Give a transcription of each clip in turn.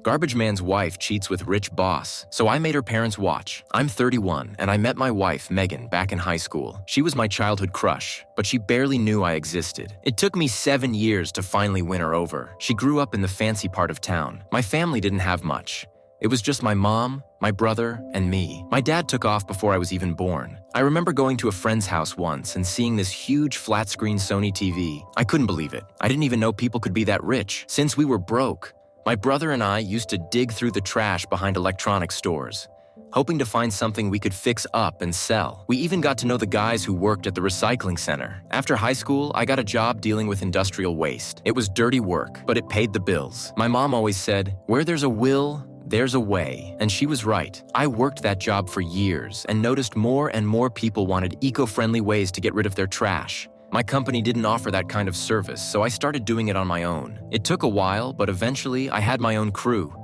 Garbage man's wife cheats with rich boss, so I made her parents watch. I'm 31, and I met my wife, Megan, back in high school. She was my childhood crush, but she barely knew I existed. It took me 7 years to finally win her over. She grew up in the fancy part of town. My family didn't have much. It was just my mom, my brother, and me. My dad took off before I was even born. I remember going to a friend's house once and seeing this huge flat-screen Sony TV. I couldn't believe it. I didn't even know people could be that rich. Since we were broke, my brother and I used to dig through the trash behind electronics stores, hoping to find something we could fix up and sell. We even got to know the guys who worked at the recycling center. After high school, I got a job dealing with industrial waste. It was dirty work, but it paid the bills. My mom always said, "Where there's a will, there's a way," and she was right. I worked that job for years and noticed more and more people wanted eco-friendly ways to get rid of their trash. My company didn't offer that kind of service, so I started doing it on my own. It took a while, but eventually I had my own crew,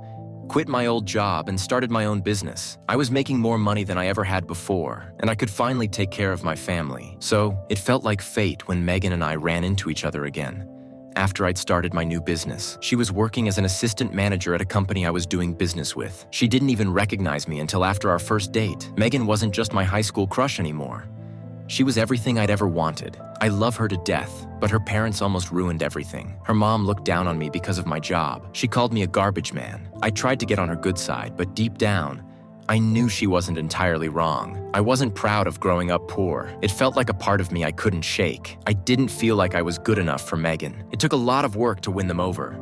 quit my old job, and started my own business. I was making more money than I ever had before, and I could finally take care of my family. So it felt like fate when Megan and I ran into each other again. After I'd started my new business, she was working as an assistant manager at a company I was doing business with. She didn't even recognize me until after our first date. Megan wasn't just my high school crush anymore. She was everything I'd ever wanted. I love her to death, but her parents almost ruined everything. Her mom looked down on me because of my job. She called me a garbage man. I tried to get on her good side, but deep down, I knew she wasn't entirely wrong. I wasn't proud of growing up poor. It felt like a part of me I couldn't shake. I didn't feel like I was good enough for Megan. It took a lot of work to win them over.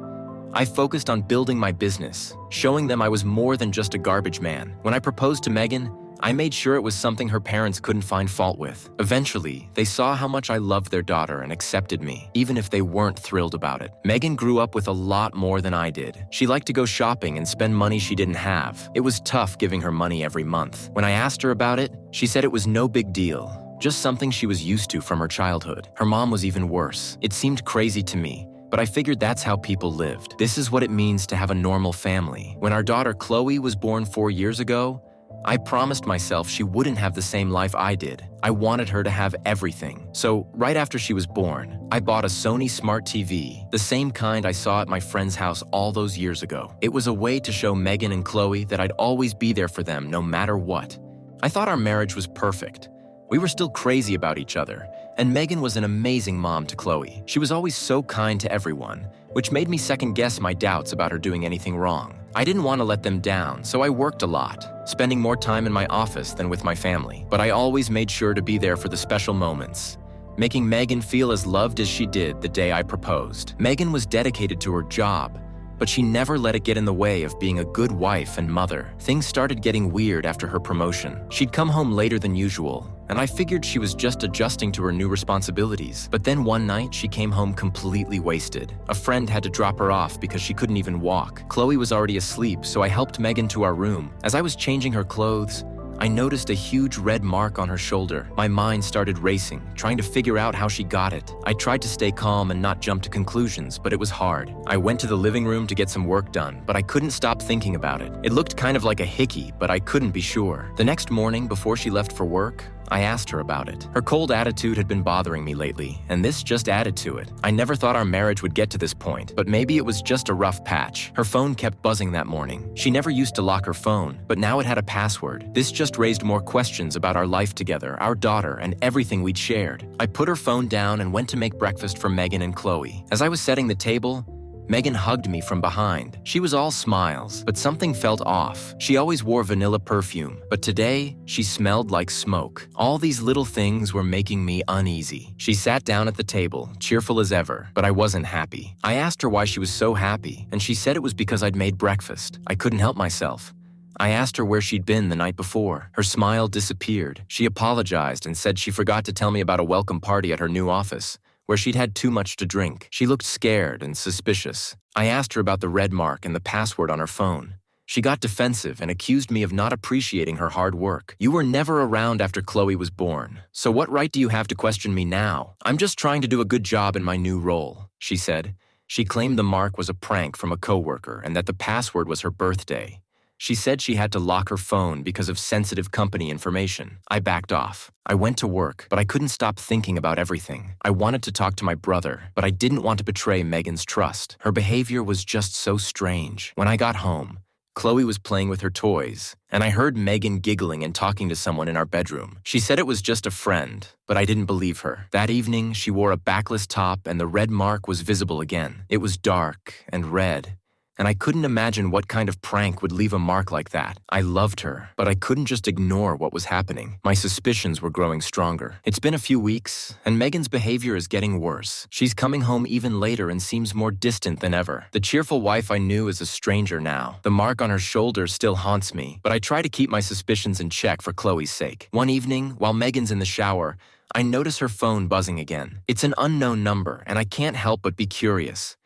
I focused on building my business, showing them I was more than just a garbage man. When I proposed to Megan, I made sure it was something her parents couldn't find fault with. Eventually, they saw how much I loved their daughter and accepted me, even if they weren't thrilled about it. Megan grew up with a lot more than I did. She liked to go shopping and spend money she didn't have. It was tough giving her money every month. When I asked her about it, she said it was no big deal, just something she was used to from her childhood. Her mom was even worse. It seemed crazy to me, but I figured that's how people lived. This is what it means to have a normal family. When our daughter Chloe was born 4 years ago, I promised myself she wouldn't have the same life I did. I wanted her to have everything. So, right after she was born, I bought a Sony Smart TV, the same kind I saw at my friend's house all those years ago. It was a way to show Megan and Chloe that I'd always be there for them no matter what. I thought our marriage was perfect. We were still crazy about each other, and Megan was an amazing mom to Chloe. She was always so kind to everyone, which made me second-guess my doubts about her doing anything wrong. I didn't want to let them down, so I worked a lot, spending more time in my office than with my family. But I always made sure to be there for the special moments, making Megan feel as loved as she did the day I proposed. Megan was dedicated to her job, but she never let it get in the way of being a good wife and mother. Things started getting weird after her promotion. She'd come home later than usual, and I figured she was just adjusting to her new responsibilities. But then one night, she came home completely wasted. A friend had to drop her off because she couldn't even walk. Chloe was already asleep, so I helped Megan to our room. As I was changing her clothes, I noticed a huge red mark on her shoulder. My mind started racing, trying to figure out how she got it. I tried to stay calm and not jump to conclusions, but it was hard. I went to the living room to get some work done, but I couldn't stop thinking about it. It looked kind of like a hickey, but I couldn't be sure. The next morning, before she left for work, I asked her about it. Her cold attitude had been bothering me lately, and this just added to it. I never thought our marriage would get to this point, but maybe it was just a rough patch. Her phone kept buzzing that morning. She never used to lock her phone, but now it had a password. This just raised more questions about our life together, our daughter, and everything we'd shared. I put her phone down and went to make breakfast for Megan and Chloe. As I was setting the table, Megan hugged me from behind. She was all smiles, but something felt off. She always wore vanilla perfume, but today, she smelled like smoke. All these little things were making me uneasy. She sat down at the table, cheerful as ever, but I wasn't happy. I asked her why she was so happy, and she said it was because I'd made breakfast. I couldn't help myself. I asked her where she'd been the night before. Her smile disappeared. She apologized and said she forgot to tell me about a welcome party at her new office, where she'd had too much to drink. She looked scared and suspicious. I asked her about the red mark and the password on her phone. She got defensive and accused me of not appreciating her hard work. "You were never around after Chloe was born, so what right do you have to question me now? I'm just trying to do a good job in my new role," she said. She claimed the mark was a prank from a coworker and that the password was her birthday. She said she had to lock her phone because of sensitive company information. I backed off. I went to work, but I couldn't stop thinking about everything. I wanted to talk to my brother, but I didn't want to betray Megan's trust. Her behavior was just so strange. When I got home, Chloe was playing with her toys, and I heard Megan giggling and talking to someone in our bedroom. She said it was just a friend, but I didn't believe her. That evening, she wore a backless top and the red mark was visible again. It was dark and red, and I couldn't imagine what kind of prank would leave a mark like that. I loved her, but I couldn't just ignore what was happening. My suspicions were growing stronger. It's been a few weeks, and Megan's behavior is getting worse. She's coming home even later and seems more distant than ever. The cheerful wife I knew is a stranger now. The mark on her shoulder still haunts me, but I try to keep my suspicions in check for Chloe's sake. One evening, while Megan's in the shower, I notice her phone buzzing again. It's an unknown number, and I can't help but be curious.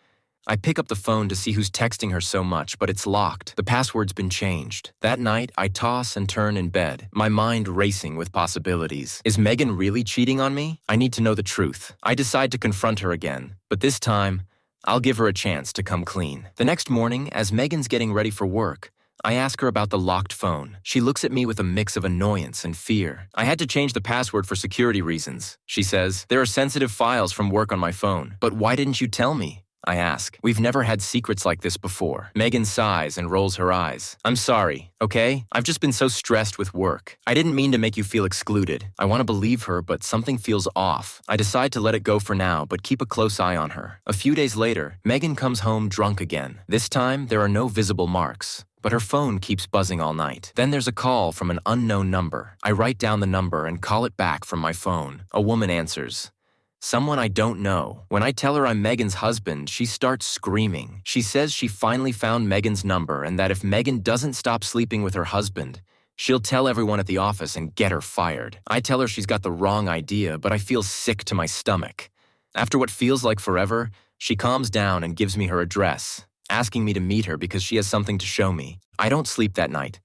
I pick up the phone to see who's texting her so much, but it's locked. The password's been changed. That night, I toss and turn in bed, my mind racing with possibilities. Is Megan really cheating on me? I need to know the truth. I decide to confront her again, but this time, I'll give her a chance to come clean. The next morning, as Megan's getting ready for work, I ask her about the locked phone. She looks at me with a mix of annoyance and fear. I had to change the password for security reasons, she says. There are sensitive files from work on my phone. But why didn't you tell me? I ask. We've never had secrets like this before. Megan sighs and rolls her eyes. I'm sorry, okay? I've just been so stressed with work. I didn't mean to make you feel excluded. I want to believe her, but something feels off. I decide to let it go for now, but keep a close eye on her. A few days later, Megan comes home drunk again. This time, there are no visible marks, but her phone keeps buzzing all night. Then there's a call from an unknown number. I write down the number and call it back from my phone. A woman answers. Someone I don't know. When I tell her I'm Megan's husband, she starts screaming. She says she finally found Megan's number and that if Megan doesn't stop sleeping with her husband, she'll tell everyone at the office and get her fired. I tell her she's got the wrong idea, but I feel sick to my stomach. After what feels like forever, she calms down and gives me her address, asking me to meet her because she has something to show me. I don't sleep that night.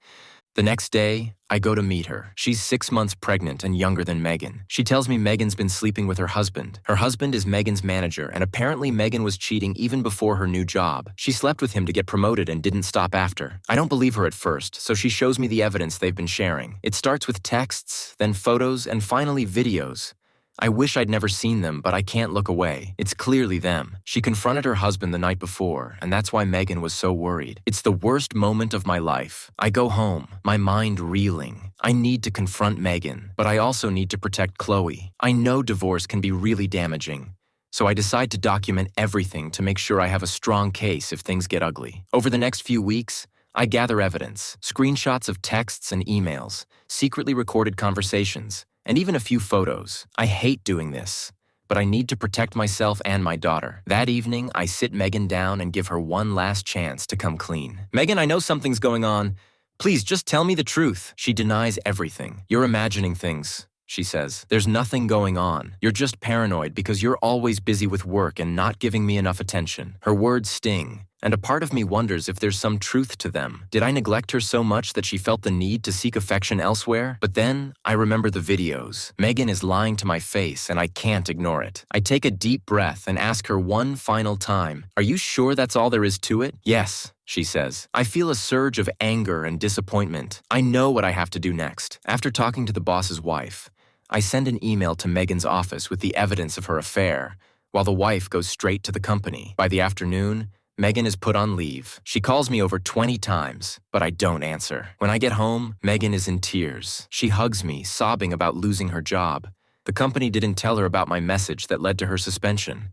The next day, I go to meet her. She's 6 months pregnant and younger than Megan. She tells me Megan's been sleeping with her husband. Her husband is Megan's manager, and apparently Megan was cheating even before her new job. She slept with him to get promoted and didn't stop after. I don't believe her at first, so she shows me the evidence they've been sharing. It starts with texts, then photos, and finally videos. I wish I'd never seen them, but I can't look away. It's clearly them. She confronted her husband the night before, and that's why Megan was so worried. It's the worst moment of my life. I go home, my mind reeling. I need to confront Megan, but I also need to protect Chloe. I know divorce can be really damaging, so I decide to document everything to make sure I have a strong case if things get ugly. Over the next few weeks, I gather evidence, screenshots of texts and emails, secretly recorded conversations, and even a few photos. I hate doing this, but I need to protect myself and my daughter. That evening, I sit Megan down and give her one last chance to come clean. Megan, I know something's going on. Please, just tell me the truth. She denies everything. You're imagining things, she says. There's nothing going on. You're just paranoid because you're always busy with work and not giving me enough attention. Her words sting, and a part of me wonders if there's some truth to them. Did I neglect her so much that she felt the need to seek affection elsewhere? But then, I remember the videos. Megan is lying to my face, and I can't ignore it. I take a deep breath and ask her one final time, "Are you sure that's all there is to it?" "Yes," she says. I feel a surge of anger and disappointment. I know what I have to do next. After talking to the boss's wife, I send an email to Megan's office with the evidence of her affair, while the wife goes straight to the company. By the afternoon, Megan is put on leave. She calls me over 20 times, but I don't answer. When I get home, Megan is in tears. She hugs me, sobbing about losing her job. The company didn't tell her about my message that led to her suspension.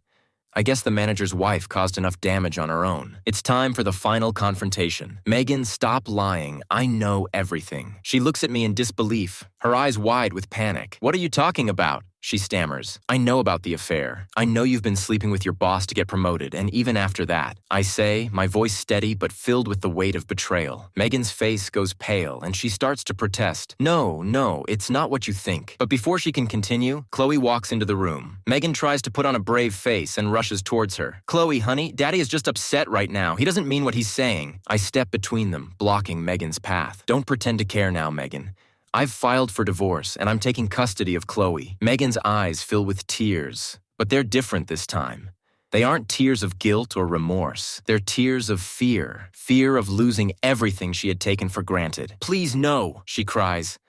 I guess the manager's wife caused enough damage on her own. It's time for the final confrontation. Megan, stop lying. I know everything. She looks at me in disbelief, her eyes wide with panic. What are you talking about? She stammers. I know about the affair. I know you've been sleeping with your boss to get promoted, and even after that, I say, my voice steady but filled with the weight of betrayal. Megan's face goes pale, and she starts to protest. No, it's not what you think. But before she can continue, Chloe walks into the room. Megan tries to put on a brave face and rushes towards her. "Chloe, honey, Daddy is just upset right now. He doesn't mean what he's saying." I step between them, blocking Megan's path. "Don't pretend to care now, Megan. I've filed for divorce, and I'm taking custody of Chloe." Megan's eyes fill with tears, but they're different this time. They aren't tears of guilt or remorse. They're tears of fear. Fear of losing everything she had taken for granted. "Please, no," she cries.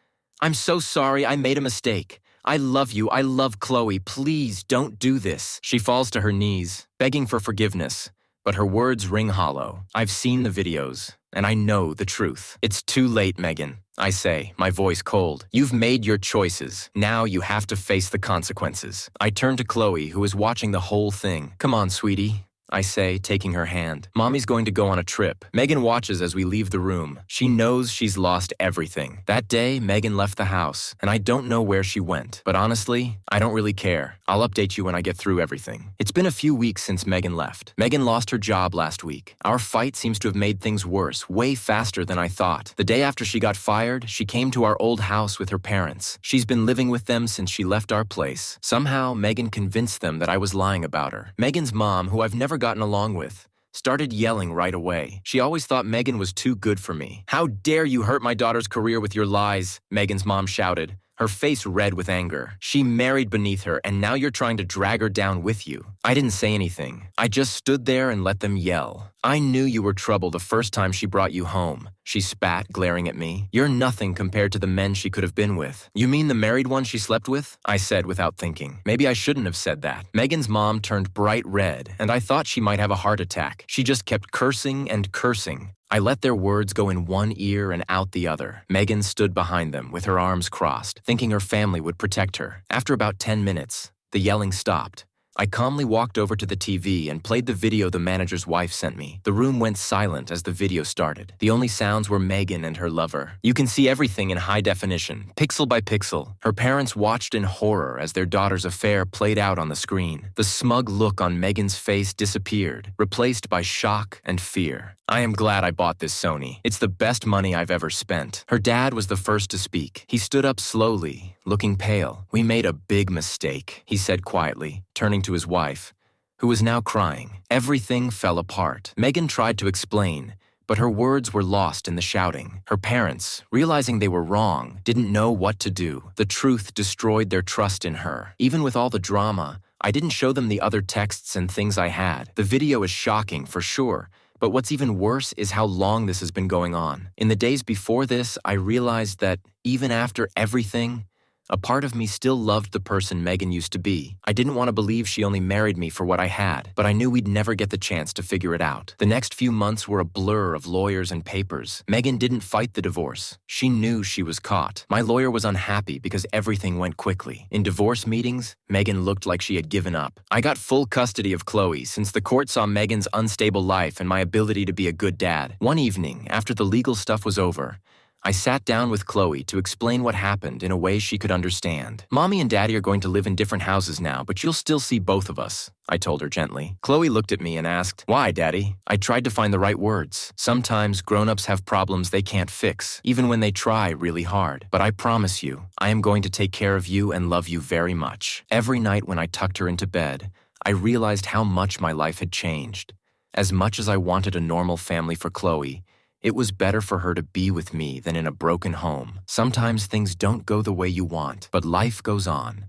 "I'm so sorry, I made a mistake. I love you, I love Chloe. Please don't do this." She falls to her knees, begging for forgiveness. But her words ring hollow. I've seen the videos, and I know the truth. "It's too late, Megan," I say, my voice cold. "You've made your choices. Now you have to face the consequences." I turn to Chloe, who is watching the whole thing. "Come on, sweetie," I say, taking her hand. "Mommy's going to go on a trip." Megan watches as we leave the room. She knows she's lost everything. That day, Megan left the house, and I don't know where she went. But honestly, I don't really care. I'll update you when I get through everything. It's been a few weeks since Megan left. Megan lost her job last week. Our fight seems to have made things worse, way faster than I thought. The day after she got fired, she came to our old house with her parents. She's been living with them since she left our place. Somehow, Megan convinced them that I was lying about her. Megan's mom, who I've never gotten along with, started yelling right away. She always thought Megan was too good for me. "How dare you hurt my daughter's career with your lies," Megan's mom shouted, her face red with anger. "She married beneath her, and now you're trying to drag her down with you." I didn't say anything. I just stood there and let them yell. "I knew you were trouble the first time she brought you home," she spat, glaring at me. "You're nothing compared to the men she could have been with." "You mean the married one she slept with?" I said without thinking. Maybe I shouldn't have said that. Megan's mom turned bright red, and I thought she might have a heart attack. She just kept cursing and cursing. I let their words go in one ear and out the other. Megan stood behind them with her arms crossed, thinking her family would protect her. After about 10 minutes, the yelling stopped. I calmly walked over to the TV and played the video the manager's wife sent me. The room went silent as the video started. The only sounds were Megan and her lover. You can see everything in high definition, pixel by pixel. Her parents watched in horror as their daughter's affair played out on the screen. The smug look on Megan's face disappeared, replaced by shock and fear. "I am glad I bought this Sony. It's the best money I've ever spent." Her dad was the first to speak. He stood up slowly, looking pale. "We made a big mistake," he said quietly, turning to his wife, who was now crying. Everything fell apart. Megan tried to explain, but her words were lost in the shouting. Her parents, realizing they were wrong, didn't know what to do. The truth destroyed their trust in her. Even with all the drama, I didn't show them the other texts and things I had. The video is shocking, for sure. But what's even worse is how long this has been going on. In the days before this, I realized that even after everything, a part of me still loved the person Megan used to be. I didn't want to believe she only married me for what I had, but I knew we'd never get the chance to figure it out. The next few months were a blur of lawyers and papers. Megan didn't fight the divorce. She knew she was caught. My lawyer was unhappy because everything went quickly. In divorce meetings, Megan looked like she had given up. I got full custody of Chloe since the court saw Megan's unstable life and my ability to be a good dad. One evening, after the legal stuff was over, I sat down with Chloe to explain what happened in a way she could understand. "Mommy and Daddy are going to live in different houses now, but you'll still see both of us," I told her gently. Chloe looked at me and asked, "Why, Daddy?" I tried to find the right words. Sometimes grown-ups have problems they can't fix, even when they try really hard. But I promise you, I am going to take care of you and love you very much. Every night when I tucked her into bed, I realized how much my life had changed. As much as I wanted a normal family for Chloe, it was better for her to be with me than in a broken home. Sometimes things don't go the way you want, but life goes on.